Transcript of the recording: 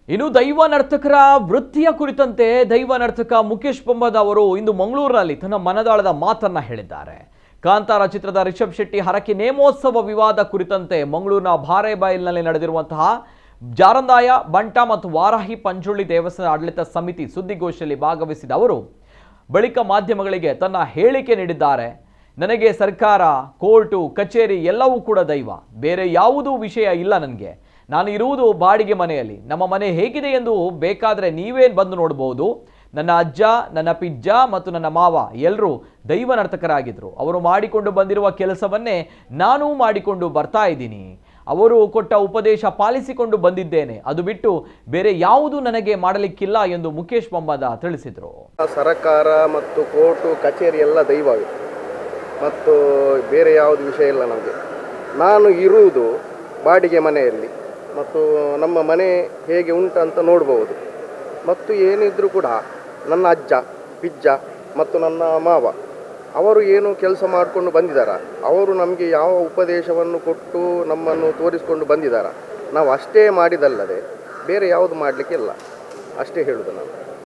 ಇನ್ನು ದೈವ ನರ್ತಕರ ವೃತ್ತಿಯ ಕುರಿತಂತೆ ದೈವ ನರ್ತಕ ಮುಖೇಶ್ ಪಂಬದ ಅವರು ಇಂದು ಮಂಗಳೂರಿನಲ್ಲಿ ತನ್ನ ಮನದಾಳದ ಮಾತನ್ನ ಹೇಳಿದ್ದಾರೆ. ಕಾಂತಾರ ಚಿತ್ರದ ರಿಷಬ್ ಶೆಟ್ಟಿ ಹರಕೆ ನೇಮೋತ್ಸವ ವಿವಾದ ಕುರಿತಂತೆ ಮಂಗಳೂರಿನ ಬಾರೇಬೈಲ್ನಲ್ಲಿ ನಡೆದಿರುವಂತಹ ಜಾರಂದಾಯ ಬಂಟ ಮತ್ತು ವಾರಾಹಿ ಪಂಜುಳ್ಳಿ ದೇವಸ್ಥಾನ ಆಡಳಿತ ಸಮಿತಿ ಸುದ್ದಿಗೋಷ್ಠಿಯಲ್ಲಿ ಭಾಗವಹಿಸಿದ ಅವರು ಬಳಿಕ ಮಾಧ್ಯಮಗಳಿಗೆ ತನ್ನ ಹೇಳಿಕೆ ನೀಡಿದ್ದಾರೆ. ನನಗೆ ಸರ್ಕಾರ, ಕೋರ್ಟು, ಕಚೇರಿ ಎಲ್ಲವೂ ಕೂಡ ದೈವ, ಬೇರೆ ಯಾವುದೂ ವಿಷಯ ಇಲ್ಲ. ನನಗೆ ನಾನು ಇರುವುದು ಬಾಡಿಗೆ ಮನೆಯಲ್ಲಿ. ನಮ್ಮ ಮನೆ ಹೇಗಿದೆ ಎಂದು ಬೇಕಾದರೆ ನೀವೇ ಬಂದು ನೋಡಬಹುದು. ನನ್ನ ಅಜ್ಜ, ನನ್ನ ಪಿಜ್ಜ ಮತ್ತು ನನ್ನ ಮಾವ ಎಲ್ಲರೂ ದೈವ ನರ್ತಕರಾಗಿದ್ದರು. ಅವರು ಮಾಡಿಕೊಂಡು ಬಂದಿರುವ ಕೆಲಸವನ್ನೇ ನಾನೂ ಮಾಡಿಕೊಂಡು ಬರ್ತಾ ಇದ್ದೀನಿ. ಅವರು ಕೊಟ್ಟ ಉಪದೇಶ ಪಾಲಿಸಿಕೊಂಡು ಬಂದಿದ್ದೇನೆ. ಅದು ಬಿಟ್ಟು ಬೇರೆ ಯಾವುದೂ ನನಗೆ ಮಾಡಲಿಕ್ಕಿಲ್ಲ ಎಂದು ಮುಖೇಶ್ ಪಂಬದ ತಿಳಿಸಿದರು. ಸರ್ಕಾರ ಮತ್ತು ಕೋರ್ಟು ಕಚೇರಿ ಎಲ್ಲ ದೈವವೇ ಮತ್ತು ಬೇರೆ ಯಾವುದು ವಿಷಯ ಇಲ್ಲ ನಮಗೆ. ನಾನು ಇರುವುದು ಬಾಡಿಗೆ ಮನೆಯಲ್ಲಿ ಮತ್ತು ನಮ್ಮ ಮನೆ ಹೇಗೆ ಉಂಟಂತ ನೋಡ್ಬೋದು. ಮತ್ತು ಏನಿದ್ರೂ ಕೂಡ ನನ್ನ ಅಜ್ಜ, ಪಿಜ್ಜ ಮತ್ತು ನನ್ನ ಮಾವ ಅವರು ಏನು ಕೆಲಸ ಮಾಡಿಕೊಂಡು ಬಂದಿದ್ದಾರೆ, ಅವರು ನಮಗೆ ಯಾವ ಉಪದೇಶವನ್ನು ಕೊಟ್ಟು ನಮ್ಮನ್ನು ತೋರಿಸಿಕೊಂಡು ಬಂದಿದ್ದಾರೆ. ನಾವು ಅಷ್ಟೇ ಮಾಡಿದಲ್ಲದೆ ಬೇರೆ ಯಾವುದು ಮಾಡಲಿಕ್ಕಿಲ್ಲ, ಅಷ್ಟೇ ಹೇಳೋದು ನಾನು.